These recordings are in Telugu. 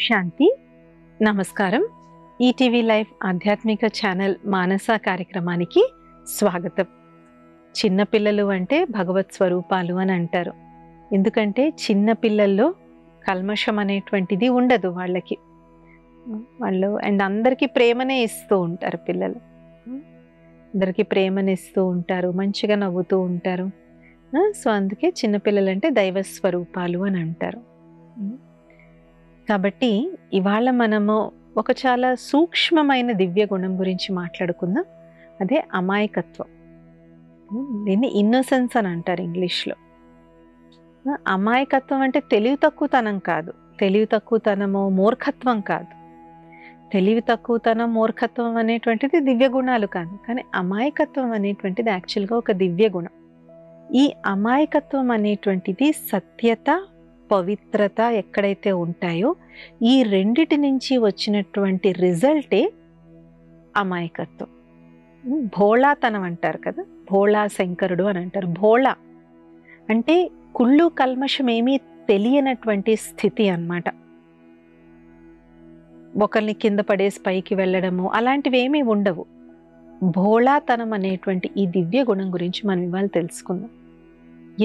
శాంతి. నమస్కారం. ఈటీవీ లైవ్ ఆధ్యాత్మిక ఛానల్ మానస కార్యక్రమానికి స్వాగతం. చిన్నపిల్లలు అంటే భగవత్ స్వరూపాలు అని అంటారు. ఎందుకంటే చిన్న పిల్లల్లో కల్మషం అనేటువంటిది ఉండదు వాళ్ళకి. వాళ్ళు అందరికీ ప్రేమనే ఇస్తూ ఉంటారు పిల్లలు. అందరికీ ప్రేమనిస్తూ ఉంటారు, మంచిగా నవ్వుతూ ఉంటారు. సో అందుకే చిన్నపిల్లలంటే దైవ స్వరూపాలు అని అంటారు. కాబట్టి ఇవాళ మనము ఒక చాలా సూక్ష్మమైన దివ్య గుణం గురించి మాట్లాడుకుందాం. అదే అమాయకత్వం. దీన్ని ఇన్నోసెన్స్ అని అంటారు ఇంగ్లీష్లో. అమాయకత్వం అంటే తెలివి తక్కువతనం కాదు, తెలివి తక్కువతనము మూర్ఖత్వం కాదు. తెలివి తక్కువతనం మూర్ఖత్వం అనేటువంటిది దివ్య గుణాలు కాదు, కానీ అమాయకత్వం అనేటువంటిది యాక్చువల్గా ఒక దివ్య గుణం. ఈ అమాయకత్వం అనేటువంటిది సత్యత, పవిత్రత ఎక్కడైతే ఉంటాయో ఈ రెండిటి నుంచి వచ్చినటువంటి రిజల్టే అమాయకత్వం. భోళాతనం అంటారు కదా, భోళా శంకరుడు అని అంటారు. భోళా అంటే కుళ్ళు కల్మషం ఏమీ తెలియనటువంటి స్థితి అన్నమాట. ఒకరిని కింద పడేసి పైకి వెళ్ళడము అలాంటివి ఏమీ ఉండవు. భోళాతనం అనేటువంటి ఈ దివ్య గుణం గురించి మనం ఇవాళ తెలుసుకుందాం.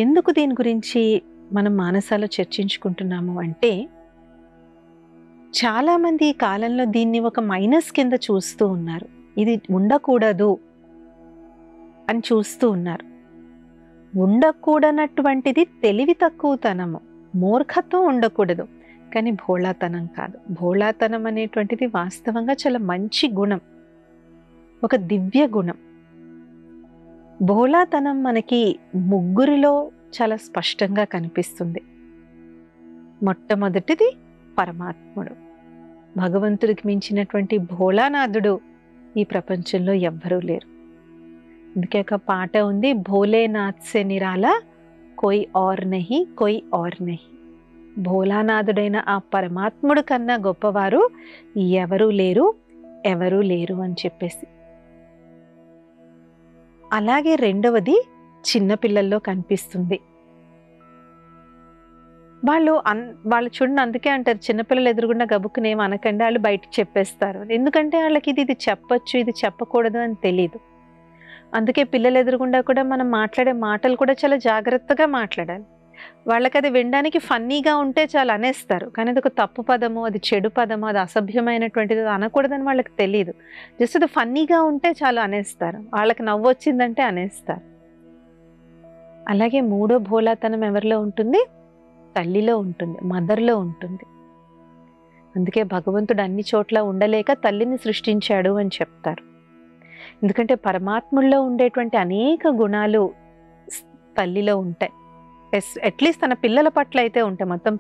ఎందుకు దీని గురించి మనం మానసాలో చర్చించుకుంటున్నాము అంటే, చాలామంది ఈ కాలంలో దీన్ని ఒక మైనస్ కింద చూస్తూ ఉన్నారు. ఇది ఉండకూడదు అని చూస్తూ ఉన్నారు. ఉండకూడనటువంటిది తెలివి తక్కువతనము, మూర్ఖత్వం ఉండకూడదు, కానీ భోళాతనం కాదు. భోళాతనం అనేటువంటిది వాస్తవంగా చాలా మంచి గుణం, ఒక దివ్య గుణం. భోళాతనం మనకి ముగ్గురిలో చాలా స్పష్టంగా కనిపిస్తుంది. మొట్టమొదటిది పరమాత్ముడు. భగవంతుడికి మించినటువంటి భోళానాథుడు ఈ ప్రపంచంలో ఎవ్వరూ లేరు. అందుకే ఒక పాట ఉంది, భోలేనాథ్ సే నిరాలా కోయి ఔర్ నహీ, కోయి ఔర్ నహీ. భోలానాథుడైన ఆ పరమాత్ముడు కన్నా గొప్పవారు ఎవరూ లేరు, ఎవరూ లేరు అని చెప్పేసి. అలాగే రెండవది చిన్నపిల్లల్లో కనిపిస్తుంది. వాళ్ళు చూడండి, అందుకే అంటారు చిన్నపిల్లలు ఎదురుగుండా గబుక్కుని ఏం అనకండి, వాళ్ళు బయటకు చెప్పేస్తారు. ఎందుకంటే వాళ్ళకి ఇది చెప్పొచ్చు, ఇది చెప్పకూడదు అని తెలియదు. అందుకే పిల్లలు ఎదురుగుండా కూడా మనం మాట్లాడే మాటలు కూడా చాలా జాగ్రత్తగా మాట్లాడాలి. వాళ్ళకి అది వినడానికి ఫన్నీగా ఉంటే చాలా అనేస్తారు, కానీ అది ఒక తప్పు పదము, అది చెడు పదము, అది అసభ్యమైనటువంటిది, అది అనకూడదని వాళ్ళకి తెలియదు. జస్ట్ అది ఫన్నీగా ఉంటే చాలా అనేస్తారు, వాళ్ళకి నవ్వు వచ్చిందంటే అనేస్తారు. అలాగే మూడో భోలాతనం ఎవరిలో ఉంటుంది? తల్లిలో ఉంటుంది, మదర్లో ఉంటుంది. అందుకే భగవంతుడు అన్ని చోట్ల ఉండలేక తల్లిని సృష్టించాడు అని చెప్తారు. ఎందుకంటే పరమాత్ముల్లో ఉండేటువంటి అనేక గుణాలు తల్లిలో ఉంటాయి. అట్లీస్ట్ తన పిల్లల పట్ల అయితే ఉంటాయి. మొత్తం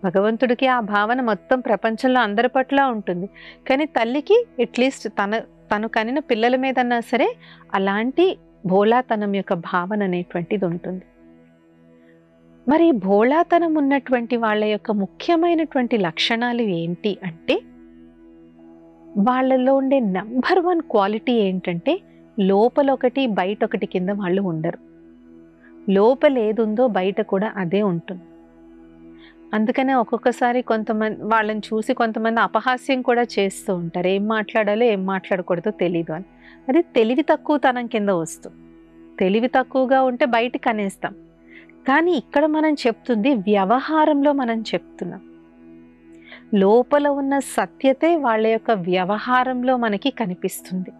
భగవంతుడికి ఆ భావన మొత్తం ప్రపంచంలో అందరి పట్ల ఉంటుంది, కానీ తల్లికి అట్లీస్ట్ తను కనిన పిల్లల మీదన్నా సరే అలాంటి భోళాతనం యొక్క భావన అనేటువంటిది ఉంటుంది. మరి భోళాతనం ఉన్నటువంటి వాళ్ళ యొక్క ముఖ్యమైనటువంటి లక్షణాలు ఏంటి అంటే, వాళ్ళలో ఉండే నంబర్ 1 క్వాలిటీ ఏంటంటే, లోపల ఒకటి బయట ఒకటి కింద వాళ్ళు ఉండరు. లోపల ఏదుందో బయట కూడా అదే ఉంటుంది. అందుకనే ఒక్కొక్కసారి కొంతమంది వాళ్ళని చూసి కొంతమంది అపహాస్యం కూడా చేస్తూ ఉంటారు, ఏం మాట్లాడాలో ఏం మాట్లాడకూడదో తెలీదు అని. అది తెలివి తక్కువతనం కింద వస్తుంది. తెలివి తక్కువగా ఉంటే బయటికి అనేస్తాం, కానీ ఇక్కడ మనం చెప్తుంది వ్యవహారంలో మనం చెప్తున్నాం. లోపల ఉన్న సత్యతే వాళ్ళ యొక్క వ్యవహారంలో మనకి కనిపిస్తుంది.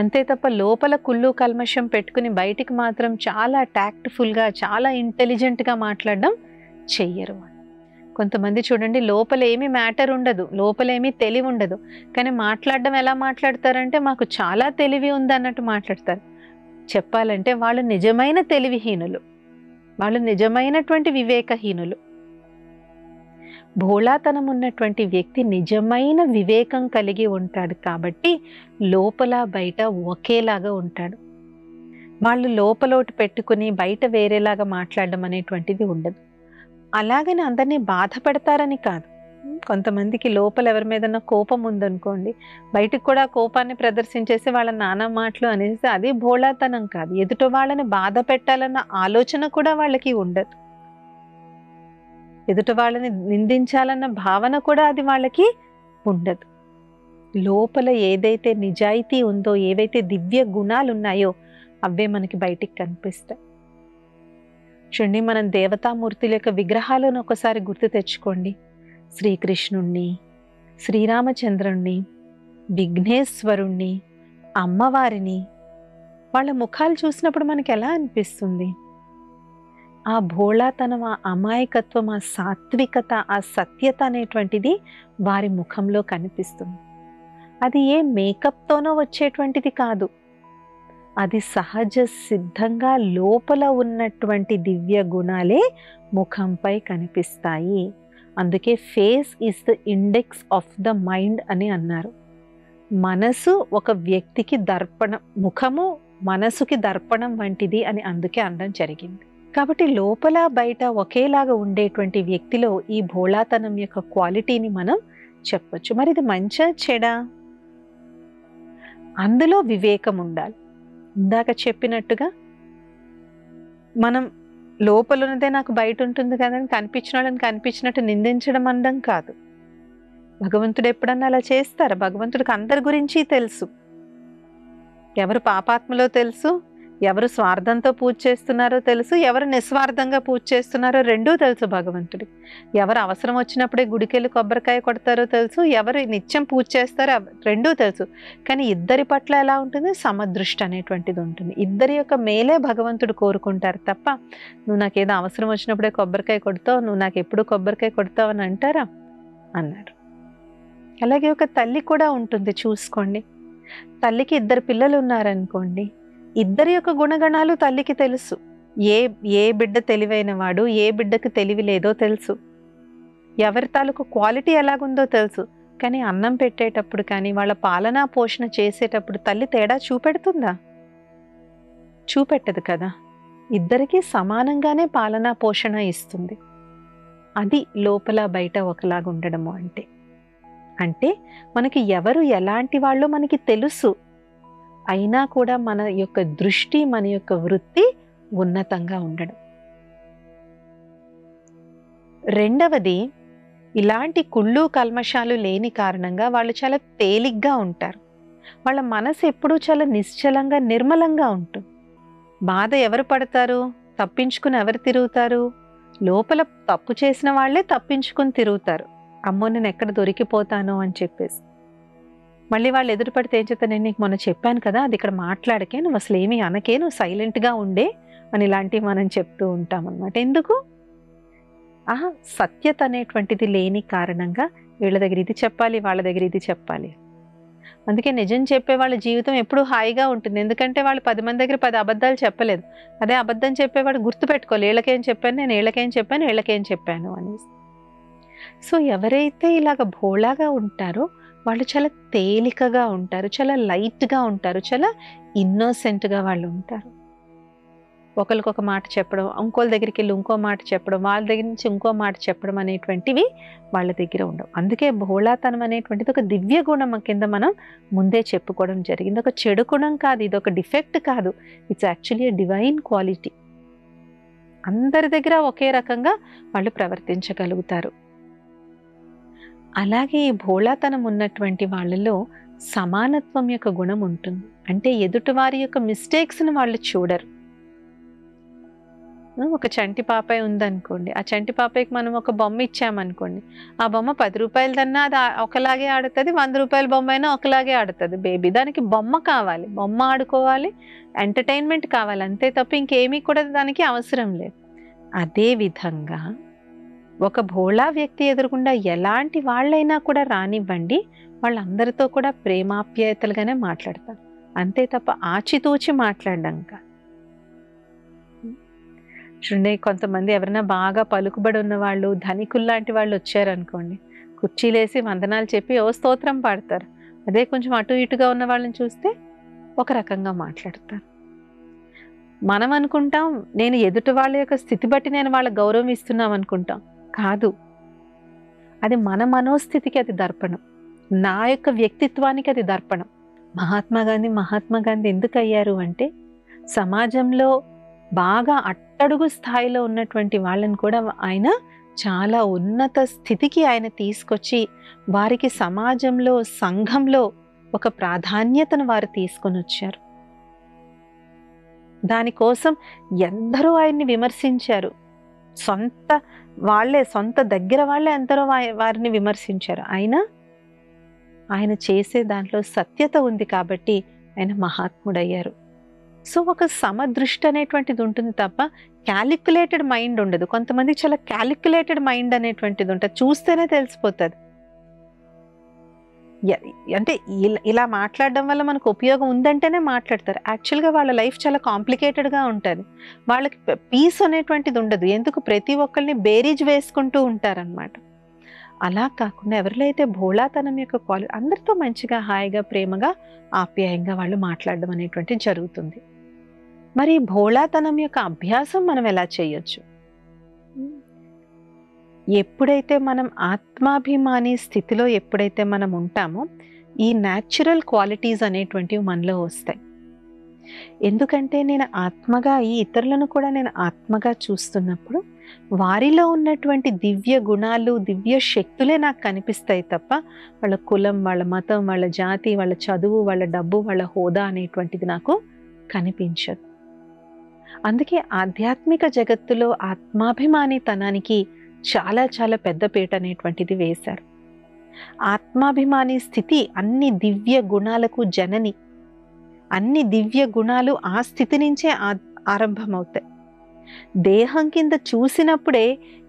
అంతే తప్ప లోపల కుళ్ళు కల్మషం పెట్టుకుని బయటికి మాత్రం చాలా టాక్ట్ఫుల్గా, చాలా ఇంటెలిజెంట్గా మాట్లాడడం చెయ్యరు. కొంతమంది చూడండి, లోపల ఏమీ మ్యాటర్ ఉండదు, లోపల ఏమీ తెలివి ఉండదు, కానీ మాట్లాడడం ఎలా మాట్లాడతారంటే మాకు చాలా తెలివి ఉంది అన్నట్టు మాట్లాడతారు. చెప్పాలంటే వాళ్ళు నిజమైన తెలివిహీనులు, వాళ్ళు నిజమైనటువంటి వివేకహీనులు. భోళాతనం ఉన్నటువంటి వ్యక్తి నిజమైన వివేకం కలిగి ఉంటాడు కాబట్టి లోపల బయట ఒకేలాగా ఉంటాడు. వాళ్ళు లోపలోటి పెట్టుకుని బయట వేరేలాగా మాట్లాడడం అనేటువంటిది ఉండదు. అలాగని అందరినీ బాధ పెడతారని కాదు. కొంతమందికి లోపల ఎవరి మీదన్నా కోపం ఉందనుకోండి, బయటకు కూడా కోపాన్ని ప్రదర్శించేసి వాళ్ళ నానా మాటలు అనేసి అది భోళాతనం కాదు. ఎదుట వాళ్ళని బాధ పెట్టాలన్న ఆలోచన కూడా వాళ్ళకి ఉండదు. ఎదుట వాళ్ళని నిందించాలన్న భావన కూడా అది వాళ్ళకి ఉండదు. లోపల ఏదైతే నిజాయితీ ఉందో, ఏవైతే దివ్య గుణాలు ఉన్నాయో అవే మనకి బయటికి కనిపిస్తాయి. చూడండి, మనం దేవతామూర్తుల యొక్క విగ్రహాలను ఒకసారి గుర్తు తెచ్చుకోండి. శ్రీకృష్ణుణ్ణి, శ్రీరామచంద్రుణ్ణి, విఘ్నేశ్వరుణ్ణి, అమ్మవారిని, వాళ్ళ ముఖాలు చూసినప్పుడు మనకి ఎలా అనిపిస్తుంది? ఆ భోళాతనం, ఆ అమాయకత్వం, ఆ సాత్వికత, ఆ సత్యత అనేటువంటిది వారి ముఖంలో కనిపిస్తుంది. అది ఏ మేకప్తోనో వచ్చేటువంటిది కాదు. అది సహజ సిద్ధంగా లోపల ఉన్నటువంటి దివ్య గుణాలే ముఖంపై కనిపిస్తాయి. అందుకే face is the index of the mind అని అన్నారు. మనసు ఒక వ్యక్తికి దర్పణం, ముఖము మనసుకి దర్పణం వంటిది అని అందుకే అనడం జరిగింది. కాబట్టి లోపల బయట ఒకేలాగా ఉండేటువంటి వ్యక్తిలో ఈ భోళాతనం యొక్క క్వాలిటీని మనం చెప్పొచ్చు. మరి ఇది మంచా చెడా? అందులో వివేకం ఉండాలి. ఇందాక చెప్పినట్టుగా మనం లోపల ఉన్నదే నాకు బయట ఉంటుంది కదని కనిపించిన వాళ్ళని కనిపించినట్టు నిందించడం అనడం కాదు. భగవంతుడు ఎప్పుడన్నా అలా చేస్తారా? భగవంతుడికి అందరి గురించి తెలుసు. ఎవరు పాపాత్మలో తెలుసు, ఎవరు స్వార్థంతో పూజ చేస్తున్నారో తెలుసు, ఎవరు నిస్వార్థంగా పూజ చేస్తున్నారో రెండూ తెలుసు భగవంతుడికి. ఎవరు అవసరం వచ్చినప్పుడే గుడికెళ్ళి కొబ్బరికాయ కొడతారో తెలుసు, ఎవరు నిత్యం పూజ చేస్తారో రెండూ తెలుసు. కానీ ఇద్దరి పట్ల ఎలా ఉంటుంది? సమదృష్టి అనేటువంటిది ఉంటుంది. ఇద్దరి యొక్క మేలే భగవంతుడు కోరుకుంటారు తప్ప నువ్వు నాకేదో అవసరం వచ్చినప్పుడే కొబ్బరికాయ కొడతావు, నువ్వు నాకు ఎప్పుడు కొబ్బరికాయ కొడతావు అని అంటారా? అన్నారు. అలాగే ఒక తల్లి కూడా ఉంటుంది, చూసుకోండి. తల్లికి ఇద్దరు పిల్లలు ఉన్నారనుకోండి, ఇద్దరి యొక్క గుణగణాలు తల్లికి తెలుసు. ఏ బిడ్డ తెలివైన వాడు, ఏ బిడ్డకు తెలివి లేదో తెలుసు, ఎవరి తాలూకు క్వాలిటీ ఎలాగుందో తెలుసు. కానీ అన్నం పెట్టేటప్పుడు కానీ వాళ్ళ పాలనా పోషణ చేసేటప్పుడు తల్లి తేడా చూపెడుతుందా? చూపెట్టదు కదా. ఇద్దరికీ సమానంగానే పాలనా పోషణ ఇస్తుంది. అది లోపల బయట ఒకలాగా ఉండడము అంటే మనకి ఎవరు ఎలాంటి వాళ్ళో మనకి తెలుసు. అయినా కూడా మన యొక్క దృష్టి, మన యొక్క వృత్తి ఉన్నతంగా ఉండడం. రెండవది, ఇలాంటి కుళ్ళు కల్మషాలు లేని కారణంగా వాళ్ళు చాలా తేలిగ్గా ఉంటారు. వాళ్ళ మనసు ఎప్పుడూ చాలా నిశ్చలంగా, నిర్మలంగా ఉంటుంది. బాధ ఎవరు పడతారు? తప్పించుకుని ఎవరు తిరుగుతారు? లోపల తప్పు చేసిన వాళ్ళే తప్పించుకుని తిరుగుతారు. అమ్మో నేను ఎక్కడ దొరికిపోతానో అని చెప్పేసి. మళ్ళీ వాళ్ళు ఎదురు పడితే ఏం చెప్తాను, నేను నీకు మొన్న చెప్పాను కదా, అది ఇక్కడ మాట్లాడకే, నువ్వు అసలు ఏమీ అనకే, నువ్వు సైలెంట్గా ఉండే అని ఇలాంటివి మనం చెప్తూ ఉంటాం అన్నమాట. ఎందుకు? సత్యత అనేటువంటిది లేని కారణంగా వీళ్ళ దగ్గర ఇది చెప్పాలి, వాళ్ళ దగ్గర ఇది చెప్పాలి. అందుకే నిజం చెప్పే వాళ్ళ జీవితం ఎప్పుడూ హాయిగా ఉంటుంది. ఎందుకంటే వాళ్ళు 10 మంది దగ్గర 10 అబద్ధాలు చెప్పలేదు. అదే అబద్ధం చెప్పేవాడు గుర్తుపెట్టుకోవాలి, వీళ్ళకేం చెప్పాను నేను, వీళ్ళకేం చెప్పాను, వీళ్ళకేం చెప్పాను అనేసి. సో ఎవరైతే ఇలాగ భోళాగా ఉంటారో వాళ్ళు చాలా తేలికగా ఉంటారు, చాలా లైట్గా ఉంటారు, చాలా ఇన్నోసెంట్గా వాళ్ళు ఉంటారు. ఒకరికొక మాట చెప్పడం, ఇంకోళ్ళ దగ్గరికి వెళ్ళి ఇంకో మాట చెప్పడం, వాళ్ళ దగ్గర నుంచి ఇంకో మాట చెప్పడం అనేటువంటివి వాళ్ళ దగ్గర ఉండవు. అందుకే భోళాతనం అనేటువంటిది ఒక దివ్య గుణం కింద మనం ముందే చెప్పుకోవడం జరిగింది. ఒక చెడు గుణం కాదు, ఇది ఒక డిఫెక్ట్ కాదు, it's actually a divine quality. అందరి దగ్గర ఒకే రకంగా వాళ్ళు ప్రవర్తించగలుగుతారు. అలాగే ఈ భోళాతనం ఉన్నటువంటి వాళ్ళలో సమానత్వం యొక్క గుణం ఉంటుంది. అంటే ఎదుటి వారి యొక్క మిస్టేక్స్ని వాళ్ళు చూడరు. ఒక చంటి పాపాయి ఉందనుకోండి, ఆ చంటి పాపాయికి మనం ఒక బొమ్మ ఇచ్చామనుకోండి, ఆ బొమ్మ 10 రూపాయలదన్నా అది ఒకలాగే ఆడుతుంది, 100 రూపాయల బొమ్మ అయినా ఒకలాగే ఆడుతుంది బేబీ. దానికి బొమ్మ కావాలి, బొమ్మ ఆడుకోవాలి, ఎంటర్టైన్మెంట్ కావాలి, అంతే తప్ప ఇంకేమీ కూడా దానికి అవసరం లేదు. అదే విధంగా ఒక భోళా వ్యక్తి ఎదురుగుండా ఎలాంటి వాళ్ళైనా కూడా రానివ్వండి, వాళ్ళందరితో కూడా ప్రేమాప్యాయతలుగానే మాట్లాడతారు, అంతే తప్ప ఆచితూచి మాట్లాడడం కాదు. చూడండి, కొంతమంది ఎవరైనా బాగా పలుకుబడి ఉన్న వాళ్ళు, ధనికుల్లాంటి వాళ్ళు వచ్చారనుకోండి, కుర్చీలేసి వందనాలు చెప్పి ఓ స్తోత్రం పాడతారు. అదే కొంచెం అటు ఇటుగా ఉన్న వాళ్ళని చూస్తే ఒక రకంగా మాట్లాడతారు. మనం అనుకుంటాం నేను ఎదుటి వాళ్ళ యొక్క స్థితి బట్టి నేను వాళ్ళ గౌరవం ఇస్తున్నాం అనుకుంటాం. కాదు, అది మన మనోస్థితికి అది దర్పణం, నా యొక్క వ్యక్తిత్వానికి అది దర్పణం. మహాత్మా గాంధీ ఎందుకు అయ్యారు అంటే సమాజంలో బాగా అట్టడుగు స్థాయిలో ఉన్నటువంటి వాళ్ళని కూడా ఆయన చాలా ఉన్నత స్థితికి ఆయన తీసుకొచ్చి వారికి సమాజంలో, సంఘంలో ఒక ప్రాధాన్యతను వారు తీసుకొని వచ్చారు. దానికోసం ఎందరో ఆయన్ని విమర్శించారు. సొంత దగ్గర వాళ్ళే ఎందరో వారిని విమర్శించారు. అయినా ఆయన చేసే దాంట్లో సత్యత ఉంది కాబట్టి ఆయన మహాత్ముడయ్యారు. సో ఒక సమదృష్టి అనేటువంటిది ఉంటుంది తప్ప క్యాలిక్యులేటెడ్ మైండ్ ఉండదు. కొంతమందికి చాలా క్యాలిక్యులేటెడ్ మైండ్ అనేటువంటిది ఉంటుంది, చూస్తేనే తెలిసిపోతుంది. అంటే ఇలా మాట్లాడడం వల్ల మనకు ఉపయోగం ఉందంటేనే మాట్లాడతారు. యాక్చువల్గా వాళ్ళ లైఫ్ చాలా కాంప్లికేటెడ్గా ఉంటుంది. వాళ్ళకి పీస్ అనేటువంటిది ఉండదు. ఎందుకు? ప్రతి ఒక్కరిని బేరీజ్ వేసుకుంటూ ఉంటారనమాట. అలా కాకుండా ఎవరిలో అయితే భోళాతనం యొక్క క్వాలిటీ, అందరితో మంచిగా హాయిగా ప్రేమగా ఆప్యాయంగా వాళ్ళు మాట్లాడడం అనేటువంటిది జరుగుతుంది. మరి భోళాతనం యొక్క అభ్యాసం మనం ఎలా చేయొచ్చు? ఎప్పుడైతే మనం ఆత్మాభిమాని స్థితిలో ఎప్పుడైతే మనం ఉంటామో ఈ న్యాచురల్ క్వాలిటీస్ అనేటువంటివి మనలో వస్తాయి. ఎందుకంటే నేను ఆత్మగా, ఈ ఇతరులను కూడా నేను ఆత్మగా చూస్తున్నప్పుడు వారిలో ఉన్నటువంటి దివ్య గుణాలు, దివ్య శక్తులే నాకు కనిపిస్తాయి తప్ప వాళ్ళ కులం, వాళ్ళ మతం, వాళ్ళ జాతి, వాళ్ళ చదువు, వాళ్ళ డబ్బు, వాళ్ళ హోదా అనేటువంటిది నాకు కనిపించదు. అందుకే ఆధ్యాత్మిక జగత్తులో ఆత్మాభిమానితనానికి చాలా చాలా పెద్ద పీట అనేటువంటిది వేశారు. ఆత్మాభిమాని స్థితి అన్ని దివ్య గుణాలకు జనని. అన్ని దివ్య గుణాలు ఆ స్థితి నుంచే ఆరంభమవుతాయి. దేహం కింద చూసినప్పుడే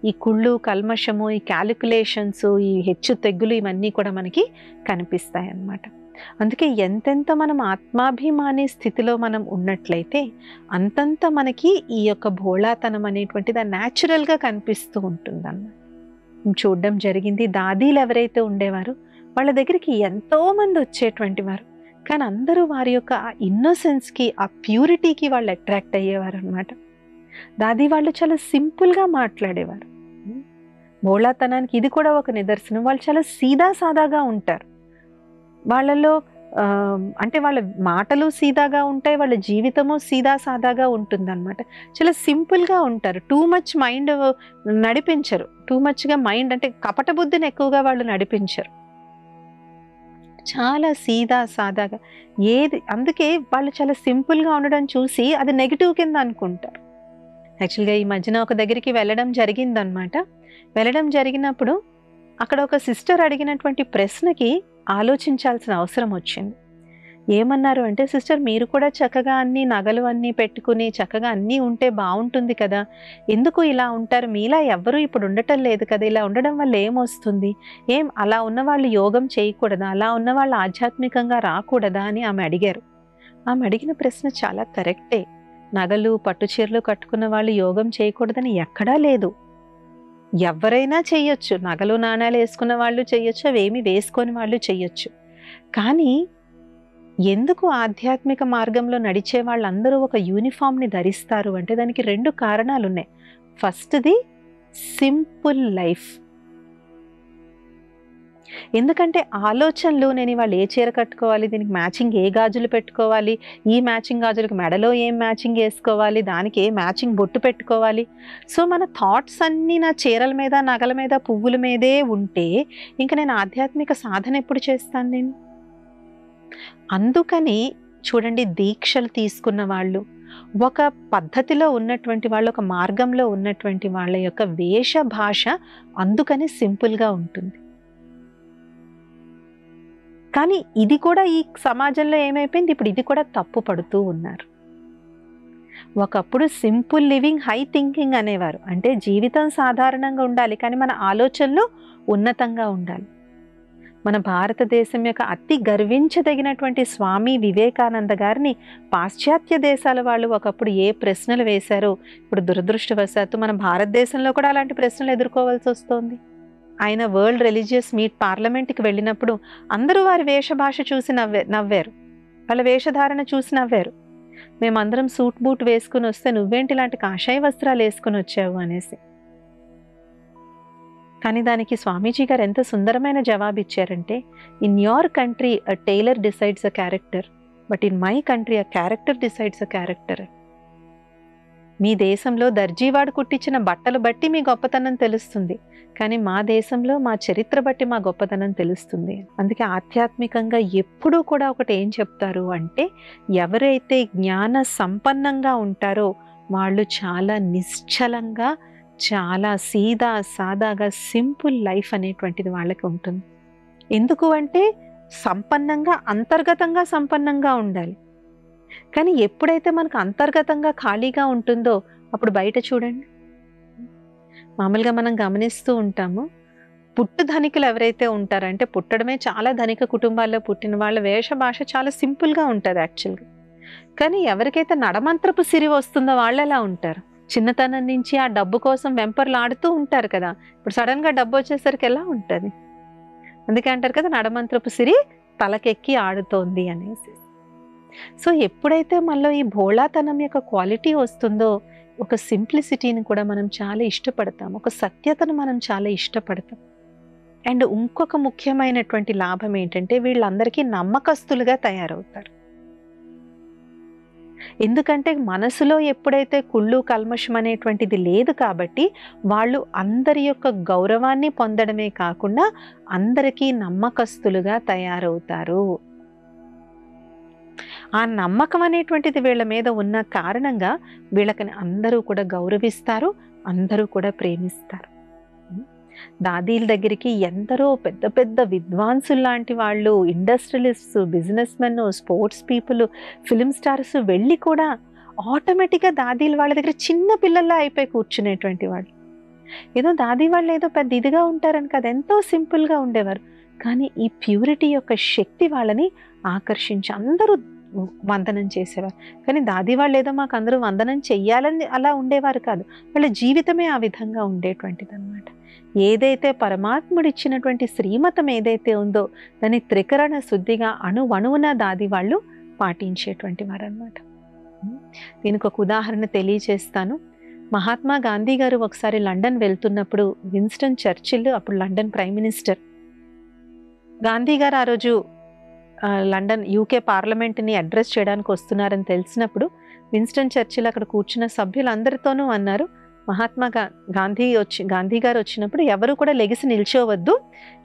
ఈ కుళ్ళు, కల్మషము, ఈ క్యాలిక్యులేషన్స్, ఈ హెచ్చు తెగ్గులు ఇవన్నీ కూడా మనకి కనిపిస్తాయి అన్నమాట. అందుకే ఎంతెంత మనం ఆత్మాభిమాని స్థితిలో మనం ఉన్నట్లయితే అంతంత మనకి ఈ యొక్క భోళాతనం అనేటువంటిది న్యాచురల్గా కనిపిస్తూ ఉంటుందన్నమాట. చూడడం జరిగింది. దాదీలు ఎవరైతే ఉండేవారో వాళ్ళ దగ్గరికి ఎంతో మంది వచ్చేటువంటి వారు, కానీ అందరూ వారి యొక్క ఆ ఇన్నోసెన్స్కి, ఆ ప్యూరిటీకి వాళ్ళు అట్రాక్ట్ అయ్యేవారు అనమాట. దాదీ వాళ్ళు చాలా సింపుల్గా మాట్లాడేవారు. భోళాతనానికి ఇది కూడా ఒక నిదర్శనం. వాళ్ళు చాలా సీదా సాదాగా ఉంటారు. వాళ్ళలో అంటే వాళ్ళ మాటలు సీదాగా ఉంటాయి, వాళ్ళ జీవితము సీదా సాదాగా ఉంటుందన్నమాట. చాలా సింపుల్గా ఉంటారు. టూ మచ్ మైండ్ నడిపించరు. టూ మచ్గా మైండ్ అంటే కపట బుద్ధిని ఎక్కువగా వాళ్ళు నడిపించరు. చాలా సీదా సాదాగా అందుకే వాళ్ళు చాలా సింపుల్గా ఉండడం చూసి అది నెగిటివ్ కింద అనుకుంటారు. యాక్చువల్గా ఈ మధ్యన ఒక దగ్గరికి వెళ్ళడం జరిగిందనమాట. వెళ్ళడం జరిగినప్పుడు అక్కడ ఒక సిస్టర్ అడిగినటువంటి ప్రశ్నకి ఆలోచించాల్సిన అవసరం వచ్చింది. ఏమన్నారు అంటే, సిస్టర్ మీరు కూడా చక్కగా అన్ని నగలు అన్నీ పెట్టుకుని చక్కగా అన్నీ ఉంటే బాగుంటుంది కదా, ఎందుకు ఇలా ఉంటారు? మీలా ఎవ్వరూ ఇప్పుడు ఉండటం లేదు కదా, ఇలా ఉండడం వల్ల ఏమొస్తుంది? అలా ఉన్నవాళ్ళు యోగం చేయకూడదా? అలా ఉన్నవాళ్ళు ఆధ్యాత్మికంగా రాకూడదా అని ఆమె అడిగారు. ఆమె అడిగిన ప్రశ్న చాలా కరెక్టే. నగలు, పట్టు చీరలు కట్టుకున్న వాళ్ళు యోగం చేయకూడదని ఎక్కడా లేదు. ఎవరైనా చెయ్యొచ్చు. నగలు నాణాలు వేసుకున్న వాళ్ళు చెయ్యొచ్చు, అవేమి వేసుకొని వాళ్ళు చెయ్యొచ్చు. కానీ ఎందుకు ఆధ్యాత్మిక మార్గంలో నడిచే వాళ్ళందరూ ఒక యూనిఫామ్ని ధరిస్తారు అంటే దానికి 2 కారణాలు ఉన్నాయి. ఫస్ట్ది సింపుల్ లైఫ్. ఎందుకంటే ఆలోచనలు, నేను ఇవాళ ఏ చీర కట్టుకోవాలి, దీనికి మ్యాచింగ్ ఏ గాజులు పెట్టుకోవాలి, ఈ మ్యాచింగ్ గాజులకు మెడలో ఏం మ్యాచింగ్ వేసుకోవాలి, దానికి ఏ మ్యాచింగ్ బొట్టు పెట్టుకోవాలి. సో మన థాట్స్ అన్నీ నా చీరల మీద, నగల మీద, పువ్వుల మీదే ఉంటే ఇంకా నేను ఆధ్యాత్మిక సాధన ఎప్పుడు చేస్తాను నేను? అందుకని చూడండి, దీక్షలు తీసుకున్న వాళ్ళు, ఒక పద్ధతిలో ఉన్నటువంటి వాళ్ళు, ఒక మార్గంలో ఉన్నటువంటి వాళ్ళ యొక్క వేష భాష అందుకని సింపుల్గా ఉంటుంది. కానీ ఇది కూడా ఈ సమాజంలో ఏమైపోయింది, ఇప్పుడు ఇది కూడా తప్పు పడుతూ ఉన్నారు. ఒకప్పుడు సింపుల్ లివింగ్, హై థింకింగ్ అనేవారు. అంటే జీవితం సాధారణంగా ఉండాలి, కానీ మన ఆలోచనలు ఉన్నతంగా ఉండాలి. మన భారతదేశం యొక్క అతి గర్వించదగినటువంటి స్వామి వివేకానంద గారిని పాశ్చాత్య దేశాల వాళ్ళు ఒకప్పుడు ఏ ప్రశ్నలు వేశారో ఇప్పుడు దురదృష్టవశాత్తు మన భారతదేశంలో కూడా అలాంటి ప్రశ్నలు ఎదుర్కోవాల్సి వస్తుంది. ఆయన వరల్డ్ రిలీజియస్ మీట్ పార్లమెంట్కి వెళ్ళినప్పుడు అందరూ వారి వేషభాష చూసి నవ్వారు. వాళ్ళ వేషధారణ చూసి నవ్వారు. మేమందరం సూట్ బూట్ వేసుకుని వస్తే నువ్వేంటి ఇలాంటి కాషాయ వస్త్రాలు వేసుకుని వచ్చావు అనేసి. కానీ దానికి స్వామీజీ గారు ఎంత సుందరమైన జవాబు ఇచ్చారంటే, in your country a tailor decides a character, but in my country a character decides a character. మీ దేశంలో దర్జీవాడు కుట్టించిన బట్టలు బట్టి మీ గొప్పతనం తెలుస్తుంది, కానీ మా దేశంలో మా చరిత్ర బట్టి మా గొప్పతనం తెలుస్తుంది. అందుకే ఆధ్యాత్మికంగా ఎప్పుడూ కూడా ఒకటి ఏం చెప్తారు అంటే, ఎవరైతే జ్ఞాన సంపన్నంగా ఉంటారో వాళ్ళు చాలా నిశ్చలంగా, చాలా సీదా సాదాగా సింపుల్ లైఫ్ అనేటువంటిది వాళ్ళకి ఉంటుంది. ఎందుకు అంటే సంపన్నంగా, అంతర్గతంగా సంపన్నంగా ఉండాలి. కానీ ఎప్పుడైతే మనకు అంతర్గతంగా ఖాళీగా ఉంటుందో అప్పుడు బయట చూడండి. మామూలుగా మనం గమనిస్తూ ఉంటాము, పుట్టు ధనికులు ఎవరైతే ఉంటారంటే, పుట్టడమే చాలా ధనిక కుటుంబాల్లో పుట్టిన వాళ్ళ వేష భాష చాలా సింపుల్గా ఉంటుంది యాక్చువల్గా. కానీ ఎవరికైతే నడమంత్రపు సిరి వస్తుందో వాళ్ళు ఎలా ఉంటారు? చిన్నతనం నుంచి ఆ డబ్బు కోసం వెంపర్లాడుతూ ఉంటారు కదా, ఇప్పుడు సడన్గా డబ్బు వచ్చేసరికి ఎలా ఉంటుంది? అందుకే అంటారు కదా, నడమంత్రపు సిరి తలకెక్కి ఆడుతోంది అనేసి. సో ఎప్పుడైతే మనలో ఈ భోళాతనం యొక్క క్వాలిటీ వస్తుందో, ఒక సింప్లిసిటీని కూడా మనం చాలా ఇష్టపడతాం, ఒక సత్యతను మనం చాలా ఇష్టపడతాం. అండ్ ఇంకొక ముఖ్యమైనటువంటి లాభం ఏంటంటే, వీళ్ళందరికీ నమ్మకస్తులుగా తయారవుతారు. ఎందుకంటే మనసులో ఎప్పుడైతే కుళ్ళు కల్మషం అనేటువంటిది లేదు కాబట్టి, వాళ్ళు అందరి యొక్క గౌరవాన్ని పొందడమే కాకుండా అందరికీ నమ్మకస్తులుగా తయారవుతారు. ఆ నమ్మకం అనేటువంటిది వీళ్ళ మీద ఉన్న కారణంగా వీళ్ళకని అందరూ కూడా గౌరవిస్తారు, అందరూ కూడా ప్రేమిస్తారు. దాదీల దగ్గరికి ఎందరో పెద్ద పెద్ద విద్వాంసులు లాంటి వాళ్ళు, industrialists, business men, sports people, film stars వెళ్ళి కూడా ఆటోమేటిక్గా దాదీలు వాళ్ళ దగ్గర చిన్న పిల్లల్లా అయిపోయి కూర్చునేటువంటి వాళ్ళు. ఏదో దాదీ వాళ్ళు ఏదో పెద్ద ఇదిగా ఉంటారని కదా, ఎంతో సింపుల్గా ఉండేవారు. కానీ ఈ ప్యూరిటీ యొక్క శక్తి వాళ్ళని ఆకర్షించి అందరూ వందనం చేసేవారు. కానీ దాది వాళ్ళు ఏదో మాకు అందరూ వందనం చెయ్యాలని అలా ఉండేవారు కాదు, వాళ్ళ జీవితమే ఆ విధంగా ఉండేటువంటిది అనమాట. ఏదైతే పరమాత్ముడు ఇచ్చినటువంటి శ్రీమతం ఏదైతే ఉందో దాన్ని త్రికరణ శుద్ధిగా అణువణువున దాది వాళ్ళు పాటించేటువంటి వారు అనమాట. దీనికి ఒక ఉదాహరణ తెలియచేస్తాను. మహాత్మా గాంధీ గారు ఒకసారి లండన్ వెళ్తున్నప్పుడు, విన్స్టన్ చర్చిల్ అప్పుడు లండన్ ప్రైమ్ మినిస్టర్, గాంధీ గారు ఆ రోజు లండన్ యూకే పార్లమెంట్ని అడ్రస్ చేయడానికి వస్తున్నారని తెలిసినప్పుడు విన్స్టన్ చర్చిల్ అక్కడ కూర్చున్న సభ్యులందరితోనూ అన్నారు, మహాత్మా గాంధీ గారు వచ్చినప్పుడు ఎవరు కూడా లెగిసి నిల్చోవద్దు,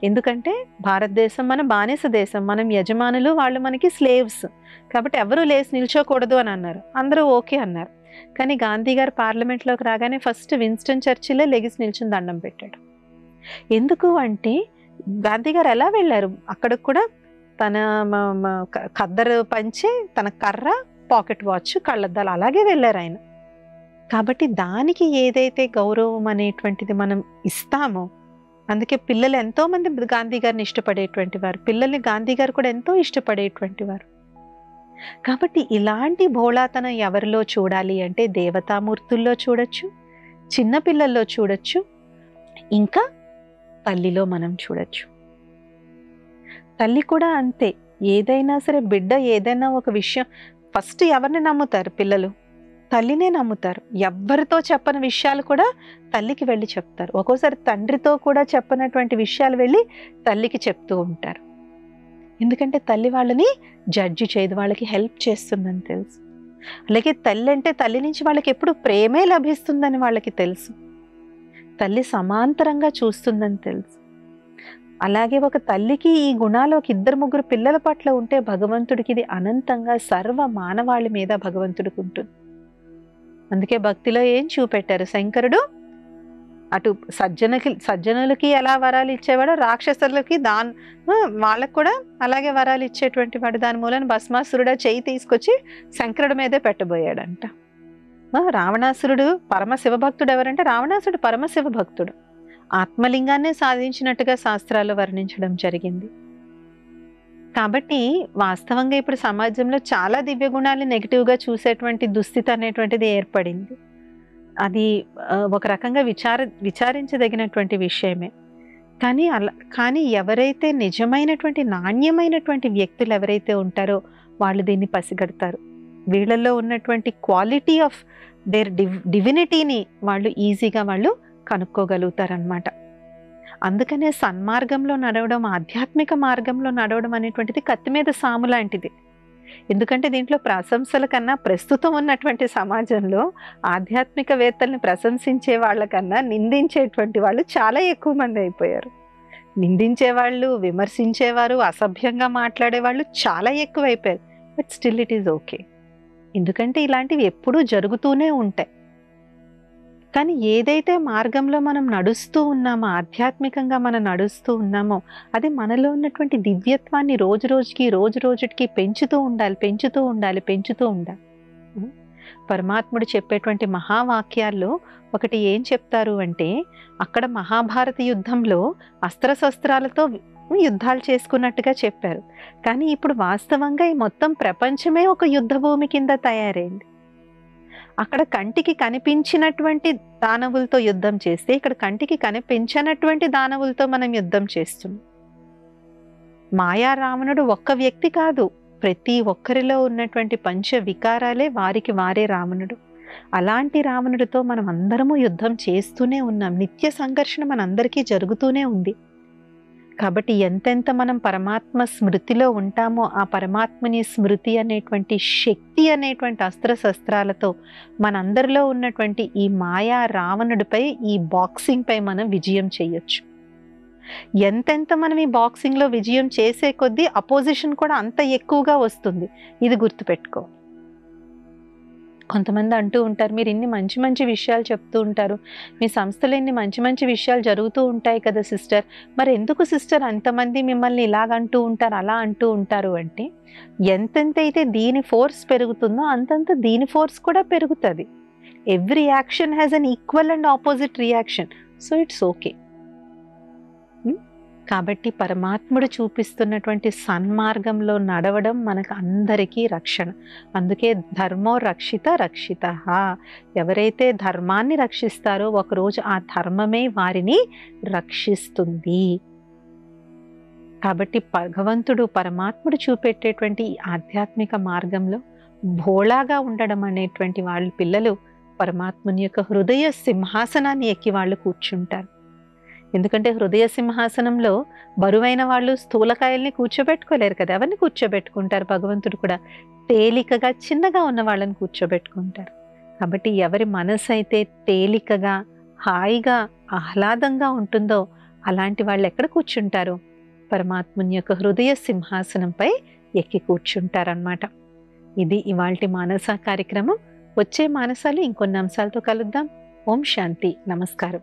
ఎందుకంటే భారతదేశం మన బానిస దేశం, మనం యజమానులు, వాళ్ళు మనకి స్లేవ్స్, కాబట్టి ఎవరు లేచి నిల్చోకూడదు అని అన్నారు. అందరూ ఓకే అన్నారు. కానీ గాంధీ గారు పార్లమెంట్లోకి రాగానే ఫస్ట్ విన్స్టన్ చర్చిలే లెగిసి నిల్చుని దండం పెట్టాడు. ఎందుకు అంటే గాంధీ గారు ఎలా వెళ్ళారు, అక్కడికి కూడా తన ఖద్దరు పంచి, తన కర్ర, పాకెట్ వాచ్, కళ్ళద్దాలు అలాగే వెళ్ళారు ఆయన. కాబట్టి దానికి ఏదైతే గౌరవం అనేటువంటిది మనం ఇస్తామో, అందుకే పిల్లలు ఎంతోమంది గాంధీ గారిని ఇష్టపడేటువంటి వారు, పిల్లల్ని గాంధీ గారు కూడా ఎంతో ఇష్టపడేటువంటి వారు. కాబట్టి ఇలాంటి భోళాతనం ఎవరిలో చూడాలి అంటే దేవతామూర్తుల్లో చూడొచ్చు, చిన్నపిల్లల్లో చూడొచ్చు, ఇంకా తల్లిలో మనం చూడొచ్చు. తల్లి కూడా అంతే. ఏదైనా సరే బిడ్డ ఏదైనా ఒక విషయం ఫస్ట్ ఎవరిని నమ్ముతారు పిల్లలు? తల్లినే నమ్ముతారు. ఎవ్వరితో చెప్పని విషయాలు కూడా తల్లికి వెళ్ళి చెప్తారు. ఒక్కోసారి తండ్రితో కూడా చెప్పనటువంటి విషయాలు వెళ్ళి తల్లికి చెప్తూ ఉంటారు. ఎందుకంటే తల్లి వాళ్ళని జడ్జి చేయదు, వాళ్ళకి హెల్ప్ చేస్తుందని తెలుసు. అలాగే తల్లి అంటే తల్లి నుంచి వాళ్ళకి ఎప్పుడు ప్రేమే లభిస్తుందని వాళ్ళకి తెలుసు. తల్లి సమాంతరంగా చూస్తుందని తెలుసు. అలాగే ఒక తల్లికి ఈ గుణాలు ఒక 2-3 పిల్లల పట్ల ఉంటే భగవంతుడికి ఇది అనంతంగా సర్వ మానవాళి మీద భగవంతుడికి ఉంటుంది. అందుకే భక్తిలో ఏం చూపెట్టారు శంకరుడు, అటు సజ్జనులకి ఎలా వరాలు ఇచ్చేవాడో రాక్షసులకి వాళ్ళకు కూడా అలాగే వరాలు ఇచ్చేటువంటి వాడు. దాని మూలన భస్మాసురుడు చెయ్యి తీసుకొచ్చి శంకరుడి మీదే పెట్టబోయాడంట. రావణాసురుడు పరమశివభక్తుడు ఎవరంటే రావణాసురుడు పరమశివభక్తుడు, ఆత్మలింగాన్నే సాధించినట్టుగా శాస్త్రాలు వర్ణించడం జరిగింది. కాబట్టి వాస్తవంగా ఇప్పుడు సమాజంలో చాలా దివ్య గుణాలు నెగిటివ్గా చూసేటువంటి దుస్థితి అనేటువంటిది ఏర్పడింది. అది ఒక రకంగా విచారించదగినటువంటి విషయమే. కానీ ఎవరైతే నిజమైనటువంటి నాణ్యమైనటువంటి వ్యక్తులు ఎవరైతే ఉంటారో వాళ్ళు దీన్ని పసిగడతారు. వీళ్ళల్లో ఉన్నటువంటి క్వాలిటీ ఆఫ్ దేర్ డివినిటీని వాళ్ళు ఈజీగా వాళ్ళు కనుక్కోగలుగుతారనమాట. అందుకనే సన్మార్గంలో నడవడం, ఆధ్యాత్మిక మార్గంలో నడవడం అనేటువంటిది కత్తి మీద సాము లాంటిది. ఎందుకంటే దీంట్లో ప్రశంసల కన్నా ప్రస్తుతం ఉన్నటువంటి సమాజంలో ఆధ్యాత్మికవేత్తల్ని ప్రశంసించే వాళ్ళకన్నా నిందించేటువంటి వాళ్ళు చాలా ఎక్కువ మంది అయిపోయారు. నిందించేవాళ్ళు, విమర్శించేవారు, అసభ్యంగా మాట్లాడేవాళ్ళు చాలా ఎక్కువైపోయారు. But still it is okay. ఎందుకంటే ఇలాంటివి ఎప్పుడూ జరుగుతూనే ఉంటాయి. కానీ ఏదైతే మార్గంలో మనం నడుస్తూ ఉన్నామో, ఆధ్యాత్మికంగా మనం నడుస్తూ ఉన్నామో, అది మనలో ఉన్నటువంటి దివ్యత్వాన్ని రోజు రోజుకి పెంచుతూ ఉండాలి. పరమాత్ముడు చెప్పేటువంటి మహావాక్యాల్లో ఒకటి ఏం చెప్తారు అంటే, అక్కడ మహాభారత యుద్ధంలో అస్త్రశస్త్రాలతో యుద్ధాలు చేసుకున్నట్టుగా చెప్పారు. కానీ ఇప్పుడు వాస్తవంగా ఈ మొత్తం ప్రపంచమే ఒక యుద్ధ భూమి కింద తయారైంది. అక్కడ కంటికి కనిపించినటువంటి దానవులతో యుద్ధం చేస్తే, ఇక్కడ కంటికి కనిపించనటువంటి దానవులతో మనం యుద్ధం చేస్తున్నాం. మాయా రావణుడు ఒక్క వ్యక్తి కాదు, ప్రతి ఒక్కరిలో ఉన్నటువంటి పంచ వికారాలే వారికి వారే రావణుడు. అలాంటి రావణుడితో మనం అందరము యుద్ధం చేస్తూనే ఉన్నాం. నిత్య సంఘర్షణ మనందరికీ జరుగుతూనే ఉంది. కాబట్టి ఎంతెంత మనం పరమాత్మ స్మృతిలో ఉంటామో, ఆ పరమాత్మని స్మృతి అనేటువంటి శక్తి అనేటువంటి అస్త్రశస్త్రాలతో మనందరిలో ఉన్నటువంటి ఈ మాయా రావణుడిపై, ఈ బాక్సింగ్ పై మనం విజయం చేయొచ్చు. ఎంతెంత మనం ఈ బాక్సింగ్లో విజయం చేసే కొద్దీ అపోజిషన్ కూడా అంత ఎక్కువగా వస్తుంది. ఇది గుర్తుపెట్టుకో. కొంతమంది అంటూ ఉంటారు, మీరు ఇన్ని మంచి మంచి విషయాలు చెప్తూ ఉంటారు, మీ సంస్థలో ఇన్ని మంచి మంచి విషయాలు జరుగుతూ ఉంటాయి కదా సిస్టర్, మరి ఎందుకు సిస్టర్ అంతమంది మిమ్మల్ని ఇలాగంటూ ఉంటారు, అలా అంటూ ఉంటారు అంటే, ఎంతెంత అయితే దీని ఫోర్స్ పెరుగుతుందో అంతంత దీని ఫోర్స్ కూడా పెరుగుతుంది. Every action has an equal and opposite reaction. So it's okay. కాబట్టి పరమాత్ముడు చూపిస్తున్నటువంటి సన్మార్గంలో నడవడం మనకు అందరికీ రక్షణ. అందుకే ధర్మో రక్షిత. ఎవరైతే ధర్మాన్ని రక్షిస్తారో ఒకరోజు ఆ ధర్మమే వారిని రక్షిస్తుంది. కాబట్టి భగవంతుడు, పరమాత్ముడు చూపెట్టేటువంటి ఈ ఆధ్యాత్మిక మార్గంలో భోళాగా ఉండడం అనేటువంటి వాళ్ళ పిల్లలు పరమాత్ముని యొక్క హృదయ సింహాసనాన్ని ఎక్కి వాళ్ళు కూర్చుంటారు. ఎందుకంటే హృదయ సింహాసనంలో బరువైన వాళ్ళు స్థూలకాయల్ని కూర్చోబెట్టుకోలేరు కదా, ఎవరిని కూర్చోబెట్టుకుంటారు? భగవంతుడు కూడా తేలికగా చిన్నగా ఉన్న వాళ్ళని కూర్చోబెట్టుకుంటారు. కాబట్టి ఎవరి మనసు అయితే తేలికగా, హాయిగా, ఆహ్లాదంగా ఉంటుందో అలాంటి వాళ్ళు ఎక్కడ కూర్చుంటారు? పరమాత్ముని యొక్క హృదయ సింహాసనంపై ఎక్కి కూర్చుంటారన్నమాట. ఇది ఇవాల్టి మానస కార్యక్రమం. వచ్చే మానసాలు ఇంకొన్ని అంశాలతో కలుద్దాం. ఓం శాంతి. నమస్కారం.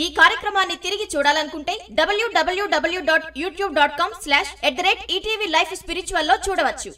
ఈ కార్యక్రమాన్ని తిరిగి చూడాలనుకుంటే www.youtube.com/@ETV Life Spiritual లో చూడవచ్చు.